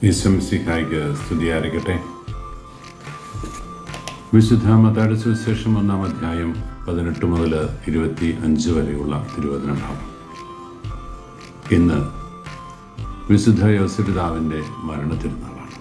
ഈശ്വംസിഹായിക്ക് സ്തുതിയായിരിക്കട്ടെ. വിശുദ്ധ മത്തായിയുടെ സുവിശേഷം 1-ാം അധ്യായം 18 മുതൽ 25 വരെയുള്ള തിരുവചന ഭാഗം. ഇന്ന് വിശുദ്ധ യോസേപ്പിതാവിൻ്റെ മരണത്തിരുനാളാണ്.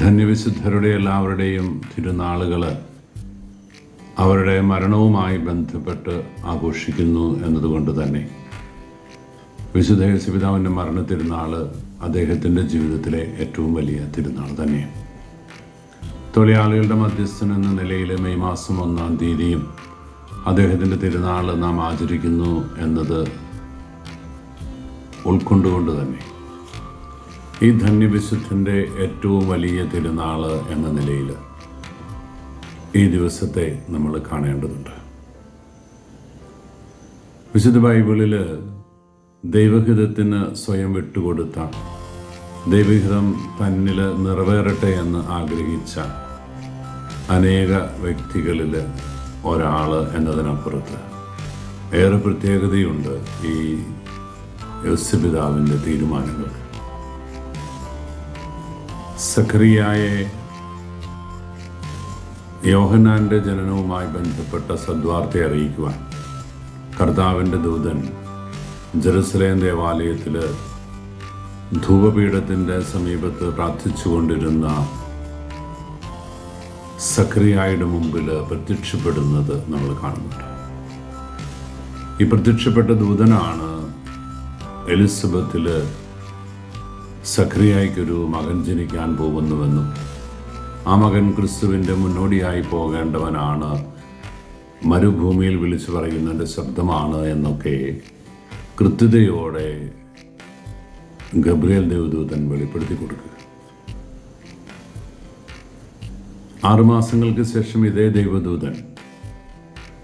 ധന്യവിശുദ്ധരുടെ എല്ലാവരുടെയും തിരുനാളുകൾ അവരുടെ മരണവുമായി ബന്ധപ്പെട്ട് ആഘോഷിക്കുന്നു എന്നതുകൊണ്ട് തന്നെ വിശുദ്ധ യോസേപ്പിതാവിൻ്റെ മരണത്തിരുനാൾ അദ്ദേഹത്തിൻ്റെ ജീവിതത്തിലെ ഏറ്റവും വലിയ തിരുനാൾ തന്നെയാണ്. തൊഴിലാളികളുടെ മധ്യസ്ഥൻ എന്ന നിലയിൽ മെയ് മാസം 1-ാം തീയതിയും അദ്ദേഹത്തിൻ്റെ തിരുനാൾ നാം ആചരിക്കുന്നു എന്നത് ഉൾക്കൊണ്ടുകൊണ്ട് തന്നെ ഈ ധന്യവിശുദ്ധൻ്റെ ഏറ്റവും വലിയ തിരുനാൾ എന്ന നിലയിൽ ഈ ദിവസത്തെ നമ്മൾ കാണേണ്ടതുണ്ട്. വിശുദ്ധ ബൈബിളിൽ ദൈവഹിതത്തിന് സ്വയം വിട്ടുകൊടുത്ത, ദൈവഹിതം തന്നിൽ നിറവേറട്ടെ എന്ന് ആഗ്രഹിച്ച അനേക വ്യക്തികളിൽ ഒരാൾ എന്നതിനപ്പുറത്ത് ഏറെ പ്രത്യേകതയുണ്ട് ഈ യോസേപ്പിതാവിൻ്റെ തീരുമാനങ്ങൾ. സഖറിയായെ യോഹന്നാൻ്റെ ജനനവുമായി ബന്ധപ്പെട്ട സദ്വാർത്ത അറിയിക്കുവാൻ കർത്താവിൻ്റെ ദൂതൻ ജെറുസലേം ദേവാലയത്തിൽ ധൂപപീഠത്തിൻ്റെ സമീപത്ത് പ്രാർത്ഥിച്ചുകൊണ്ടിരുന്ന സഖറിയായുടെ മുമ്പിൽ പ്രത്യക്ഷപ്പെടുന്നത് നമ്മൾ കാണുന്നുണ്ട്. ഈ പ്രത്യക്ഷപ്പെട്ട ദൂതനാണ് എലിസബത്തിൽ സഖറിയായ്ക്കൊരു മകൻ ജനിക്കാൻ പോകുന്നുവെന്നും ആ മകൻ ക്രിസ്തുവിൻ്റെ മുന്നോടിയായി പോകേണ്ടവനാണ്, മരുഭൂമിയിൽ വിളിച്ചു പറയുന്നതിൻ്റെ ശബ്ദമാണ് എന്നൊക്കെ കൃത്യതയോടെ ഗബ്രിയേൽ ദേവദൂതൻ വെളിപ്പെടുത്തി കൊടുക്കുക. 6 മാസങ്ങൾക്ക് ശേഷം ഇതേ ദൈവദൂതൻ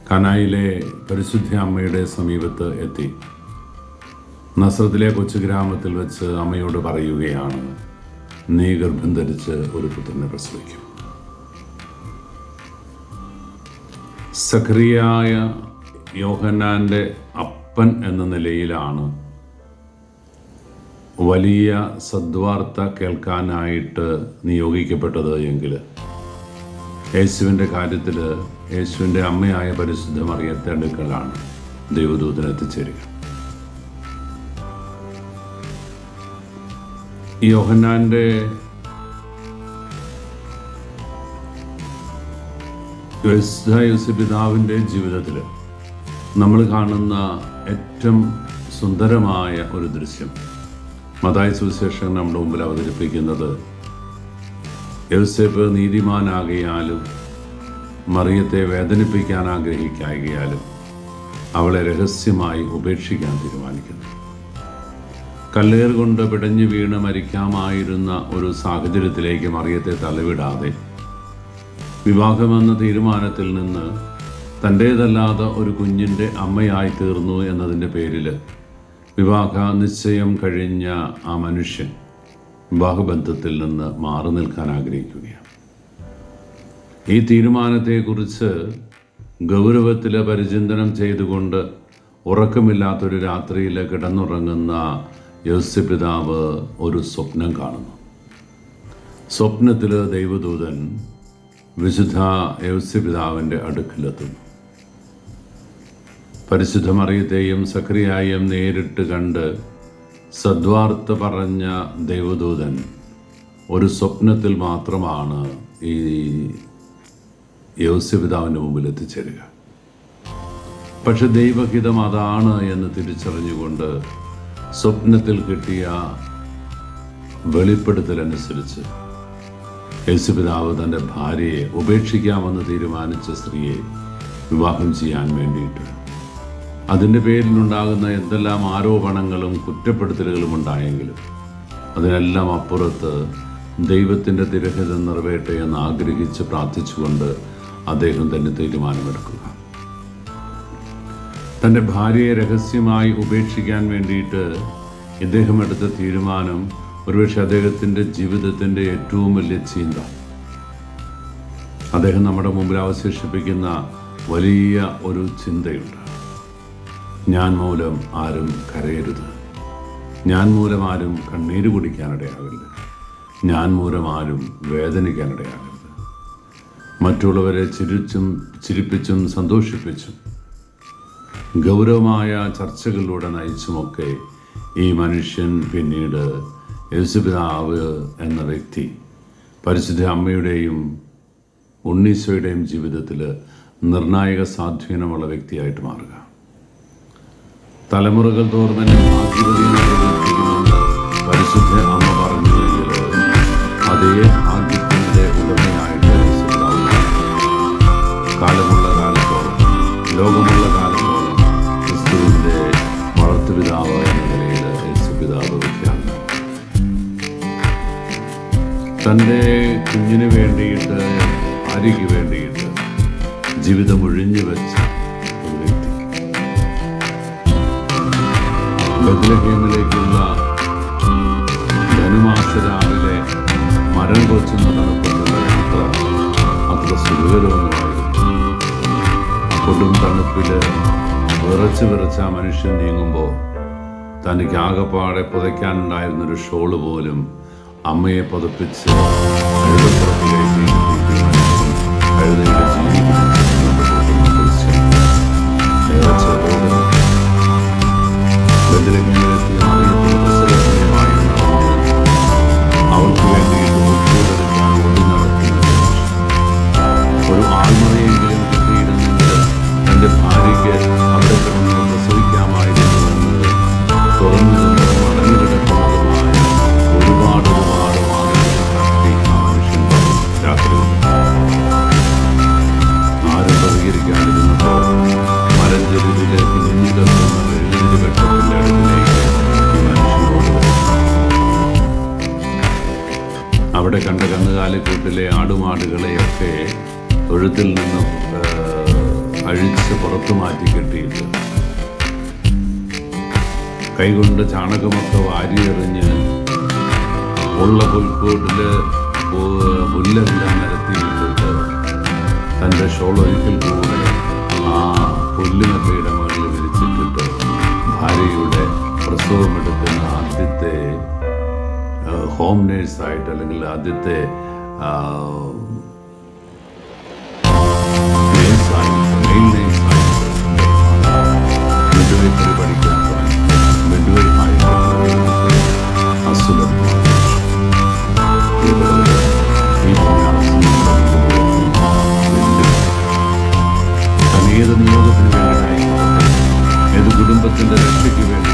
കനായിലെ പരിശുദ്ധ അമ്മയുടെ സമീപത്ത് എത്തി നസ്രത്തിലെ കൊച്ചു ഗ്രാമത്തിൽ വെച്ച് അമ്മയോട് പറയുകയാണ്, നീ ഗർഭം ധരിച്ച് ഒരു പുത്രനെ പ്രസവിക്കും. സഖറിയായ യോഹന്നാൻ്റെ അപ്പൻ എന്ന നിലയിലാണ് വലിയ സദ്വാർത്ത കേൾക്കാനായിട്ട് നിയോഗിക്കപ്പെട്ടത് എങ്കിൽ യേശുവിൻ്റെ കാര്യത്തിൽ യേശുവിൻ്റെ അമ്മയായ പരിശുദ്ധ മറിയത്തെ അടുക്കലാണ് ദൈവദൂതൻ എത്തിച്ചേരുക. ഈ യോഹന്നാൻ്റെ യോസേപ്പിതാവിൻ്റെ ജീവിതത്തിൽ നമ്മൾ കാണുന്ന ഏറ്റവും സുന്ദരമായ ഒരു ദൃശ്യം മത്തായി സുവിശേഷം നമ്മുടെ മുമ്പിൽ അവതരിപ്പിക്കുന്നത്, യോസേപ്പ് നീതിമാനാകിയാലും മറിയത്തെ വേദനിപ്പിക്കാൻ ആഗ്രഹിക്കാകിയാലും അവളെ രഹസ്യമായി ഉപേക്ഷിക്കാൻ തീരുമാനിക്കുന്നു. കല്ലേർ കൊണ്ട് പിടഞ്ഞു വീണ് മരിക്കാമായിരുന്ന ഒരു സാഹചര്യത്തിലേക്ക് മറിയത്തെ തള്ളിവിടാതെ വിവാഹമെന്ന തീരുമാനത്തിൽ നിന്ന് തൻ്റേതല്ലാത്ത ഒരു കുഞ്ഞിൻ്റെ അമ്മയായി തീർന്നു എന്നതിൻ്റെ പേരിൽ വിവാഹ നിശ്ചയം കഴിഞ്ഞ ആ മനുഷ്യൻ വിവാഹബന്ധത്തിൽ നിന്ന് മാറി നിൽക്കാൻ ആഗ്രഹിക്കുകയാണ്. ഈ തീരുമാനത്തെക്കുറിച്ച് ഗൗരവത്തിൽ പരിചിന്തനം ചെയ്തുകൊണ്ട് ഉറക്കമില്ലാത്തൊരു രാത്രിയിൽ കിടന്നുറങ്ങുന്ന യോസേപ്പിതാവ് ഒരു സ്വപ്നം കാണുന്നു. സ്വപ്നത്തിൽ ദൈവദൂതൻ വിശുദ്ധ യോസേപ്പിതാവിൻ്റെ അടുക്കിലെത്തുന്നു. പരിശുദ്ധ മറിയത്തെയും സഖറിയായെയും നേരിട്ട് കണ്ട് സദ്വാർത്ത പറഞ്ഞ ദൈവദൂതൻ ഒരു സ്വപ്നത്തിൽ മാത്രമാണ് ഈ യോസേപ്പിതാവിൻ്റെ മുമ്പിൽ എത്തിച്ചേരുക. പക്ഷെ ദൈവഹിതം അതാണ് എന്ന് തിരിച്ചറിഞ്ഞുകൊണ്ട് സ്വപ്നത്തിൽ കിട്ടിയ വെളിപ്പെടുത്തലനുസരിച്ച് യോസേപ്പിതാവ് തൻ്റെ ഭാര്യയെ ഉപേക്ഷിക്കാമെന്ന് തീരുമാനിച്ച സ്ത്രീയെ വിവാഹം ചെയ്യാൻ വേണ്ടിയിട്ട് അതിൻ്റെ പേരിലുണ്ടാകുന്ന എന്തെല്ലാം ആരോപണങ്ങളും കുറ്റപ്പെടുത്തലുകളും ഉണ്ടായെങ്കിലും അതിനെല്ലാം അപ്പുറത്ത് ദൈവത്തിൻ്റെ തിരഹിതം നിറവേറ്റെ എന്ന് ആഗ്രഹിച്ച് പ്രാർത്ഥിച്ചുകൊണ്ട് അദ്ദേഹം തന്നെ തീരുമാനമെടുക്കുക. തൻ്റെ ഭാര്യയെ രഹസ്യമായി ഉപേക്ഷിക്കാൻ വേണ്ടിയിട്ട് ഇദ്ദേഹം എടുത്ത തീരുമാനം ഒരുപക്ഷെ അദ്ദേഹത്തിൻ്റെ ജീവിതത്തിൻ്റെ ഏറ്റവും വലിയ ചിന്ത, അദ്ദേഹം നമ്മുടെ മുമ്പിൽ അവശേഷിപ്പിക്കുന്ന വലിയ ഒരു ചിന്തയുണ്ട്. ഞാൻ മൂലം ആരും കരയരുത്, ഞാൻ മൂലം ആരും കണ്ണീര് കുടിക്കാനിടയാകരുത്. ഞാൻ മൂലം ആരും വേദനിക്കാനിടയാകരുത്. മറ്റുള്ളവരെ ചിരിപ്പിച്ചും സന്തോഷിപ്പിച്ചും ഗൗരവമായ ചർച്ചകളിലൂടെ നയിച്ചുമൊക്കെ ഈ മനുഷ്യൻ പിന്നീട് യേശുപിതാവ് എന്ന വ്യക്തി പരിശുദ്ധ അമ്മയുടെയും ഉണ്ണീശോയുടെയും ജീവിതത്തിൽ നിർണായക സ്വാധീനമുള്ള വ്യക്തിയായിട്ട് മാറുക. തലമുറകൾ തോറും തന്നെ ഭാഗ്യവതിയെന്ന് പരിശുദ്ധ അമ്മ പറഞ്ഞുവെങ്കിൽ അതേ ഭാഗ്യത്തിൻ്റെ ഉടമയായിട്ട് കാലമുള്ള കാലത്തോളം, ലോകമുള്ള കാലത്തോളം ക്രിസ്തുവിൻ്റെ വളർത്തുപിതാവ് എന്ന നിലയിൽ യേശുപിതാവ് വ്യക്തിയാണ്. തൻ്റെ കുഞ്ഞിന് വേണ്ടിയിട്ട്, ഭാര്യയ്ക്ക് വേണ്ടിയിട്ട് ജീവിതം ഒഴിഞ്ഞു വെച്ച ഒരു വ്യക്തി. ബത്ലഹേമിലേക്കുള്ള ധനുമാസ രാവിലെ മരം കൊച്ചുന്ന തണുപ്പത്തുള്ള യാത്ര അത്ര സുഖകരമൊന്നുമായിരുന്നു. കൊടും തണുപ്പിൽ വിറച്ച് ആ മനുഷ്യൻ നീങ്ങുമ്പോൾ തനിക്ക് ആകെപ്പാടെ പുതയ്ക്കാനുണ്ടായിരുന്നൊരു ഷോള് പോലും അമ്മയെ പതപ്പിച്ച് കഴുതപ്പുറത്തിലേക്ക് കഴുതയുടെ അവൾക്ക് വേണ്ടിയിട്ട് ഓടി നടക്കുന്ന ഒരു ആൾമറയെങ്കിലും കിട്ടിയിരുന്നെങ്കിൽ തൻ്റെ ഭാര്യയ്ക്ക് അവിടെ കിടന്ന് പ്രസവിക്കാമായിരുന്നു എന്നത് തുറന്നിരുന്ന് മടങ്ങി കിടക്കുന്നതുമായ ഒരുപാട് നടത്തി ആ മനുഷ്യൻ രാത്രി ആരും പ്രതികരിക്കാതിരുന്നപ്പോൾ മരഞ്ചെരുവിലെ കുഞ്ഞുകൾ എഴുതി വെട്ടത്തിൻ്റെ അടുത്തിലേക്ക് ഈ മനുഷ്യനോട് അവിടെ കണ്ട കന്നുകാലിക്കൂട്ടിലെ ആടുമാടുകളെയൊക്കെ തൊഴുത്തിൽ നിന്ന് അഴിച്ച് പുറത്തു മാറ്റി കെട്ടിയിട്ട് കൈകൊണ്ട് ചാണകമൊക്കെ വാരിയെറിഞ്ഞ് ഉള്ള പുൽക്കൂട്ടിൽ പുല്ലെല്ലാം നിരത്തിയിട്ടിട്ട് തൻ്റെ ഷോൾ ഒരിക്കൽ കൂടെ ആ പുല്ലുമൊക്കെയുടെ മുകളിൽ വിരിച്ചിട്ടിട്ട് ഭാര്യയുടെ പ്രസവമെടുക്കുന്ന ആദ്യത്തെ ഹോം നേഴ്സായിട്ട്, അല്ലെങ്കിൽ ആദ്യത്തെ മിഡ്വൈഫറി പഠിക്കാൻ മിഡ്വൈഫായിട്ട് അസുലഭ ഏത് നിയോഗത്തിന് വേണ്ടിയിട്ടായി, ഏത് കുടുംബത്തിൻ്റെ രക്ഷയ്ക്ക് വേണ്ടി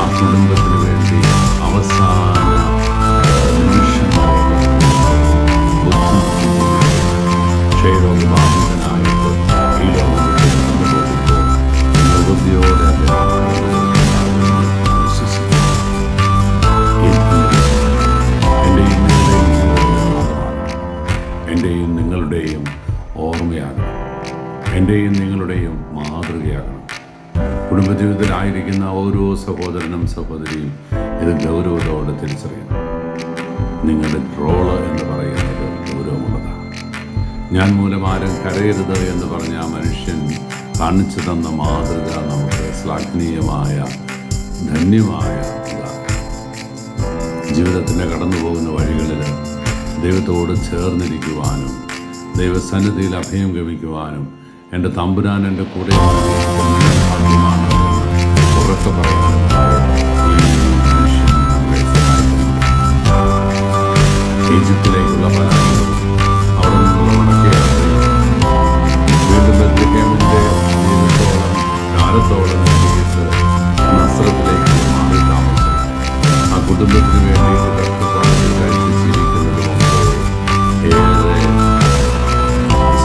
ആ കുടുംബത്തിന് വേണ്ടി അവസാന നിമിഷമായി ക്ഷയരോഗബാധിതനായിട്ട് ഈ ലോകത്തിൽ കണ്ടുപോകുമ്പോൾ നിർബുദ്ധിയോടെ എൻ്റെയും നിങ്ങളുടെയും ഓർമ്മയാകണം, എൻ്റെയും നിങ്ങളുടെയും മാതൃകയാകണം. കുടുംബജീവിതത്തിലായിരിക്കുന്ന ഓരോ സഹോദരനും സഹോദരിയും ഇത് ഗൗരവത്തോടെ തിരിച്ചറിയണം. നിങ്ങളുടെ റോള് എന്ന് പറയുന്നത് ഗൗരവമുള്ളതാണ്. ഞാൻ മൂലം ആരും കരയരുത് എന്ന് പറഞ്ഞ ആ മനുഷ്യൻ കാണിച്ചു തന്ന മാതൃക നമുക്ക് ശ്ലാഘനീയമായ, ധന്യമായ ഇതാണ്. ജീവിതത്തിൻ്റെ കടന്നു പോകുന്ന വഴികളിൽ ദൈവത്തോട് ചേർന്നിരിക്കുവാനും ദൈവസന്നിധിയിൽ അഭയം ഗമിക്കുവാനും എൻ്റെ തമ്പുരാൻ എൻ്റെ കൂടെ ഭാഗ്യമാണ് ഉറക്കെ പറയാനും ഈജിപ്തിലേക്കുള്ള പലായനവും അവിടെ നിന്നുള്ള മടക്കയാത്രയും വീണ്ടും ബത്ലഹേമിൻ്റെ ജീവിതത്തോളം കാലത്തോളം എത്തിയിട്ട് നസ്രത്തിലേക്ക് മാറി താമസം ആ കുടുംബത്തിന് വേണ്ടിയിട്ട് കഷ്ടപ്പാടുകൾ കഴിച്ച് ജീവിക്കുന്നതുകൊണ്ട് ഏറെ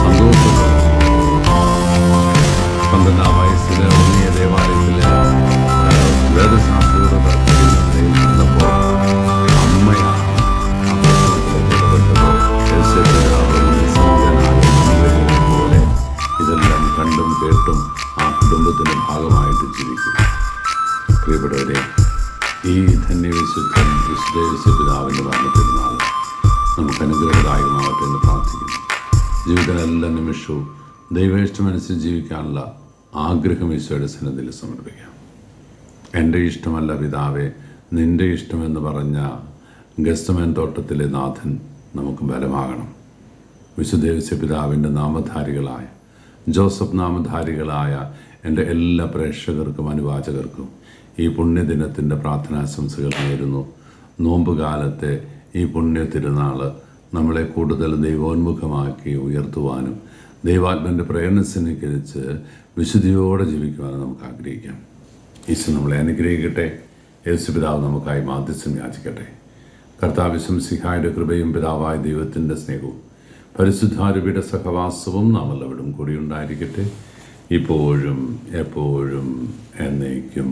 സന്തോഷത്തോടെ 12-ാം വയസ്സിൽ ഉണ്ണിയ ദേവാലയത്തിൽ വേദശാസ്ത്രയുടെ പ്രവർത്തിക്കുന്നതിൽ നിന്നപ്പോൾ അമ്മയാണ് പോലെ ഇതെല്ലാം കണ്ടും കേട്ടും ആ കുടുംബത്തിൻ്റെ ഭാഗമായിട്ട് ജീവിക്കും. പ്രിയപ്പെട്ടവരെ, ഈ ധന്യവിശുദ്ധൻ വിശുദ്ധപിതാവിൻ്റെ മരണത്തിരുന്നാൾ നമുക്ക് അനുഗ്രഹദായകമാവട്ടെ എന്ന് പ്രാർത്ഥിക്കുന്നു. ജീവിതം എല്ലാ നിമിഷവും ദൈവേഷ്ടമനുസരിച്ച് ജീവിക്കാനുള്ള ആഗ്രഹം ഈശോയുടെ സന്നിധിയിൽ സമർപ്പിക്കാം. എൻ്റെ ഇഷ്ടമല്ല പിതാവേ, നിൻ്റെ ഇഷ്ടമെന്ന് പറഞ്ഞ ഗസ്തമൻ തോട്ടത്തിലെ നാഥൻ നമുക്ക് ബലമാകണം. വിശുദ്ധ പിതാവിൻ്റെ നാമധാരികളായ, ജോസഫ് നാമധാരികളായ എൻ്റെ എല്ലാ പ്രേക്ഷകർക്കും അനുവാചകർക്കും ഈ പുണ്യദിനത്തിൻ്റെ പ്രാർത്ഥനാശംസകൾ നേരുന്നു. നോമ്പുകാലത്തെ ഈ പുണ്യ തിരുനാൾ നമ്മളെ കൂടുതൽ ദൈവോന്മുഖമാക്കി ഉയർത്തുവാനും ദൈവാത്മൻ്റെ പ്രേരണസനുസരിച്ച് വിശുദ്ധിയോടെ ജീവിക്കുവാനും നമുക്ക് ആഗ്രഹിക്കാം. ഈശോ നമ്മളെ അനുഗ്രഹിക്കട്ടെ. യേശുപിതാവ് നമുക്കായി മാധ്യസ്ഥം യാചിക്കട്ടെ. കർത്താവ് മിശിഹായുടെ കൃപയും പിതാവായ ദൈവത്തിൻ്റെ സ്നേഹവും പരിശുദ്ധാരൂപിയുടെ സഹവാസവും നാം എല്ലാവരും കൂടി ഉണ്ടായിരിക്കട്ടെ, ഇപ്പോഴും എപ്പോഴും എന്നേക്കും.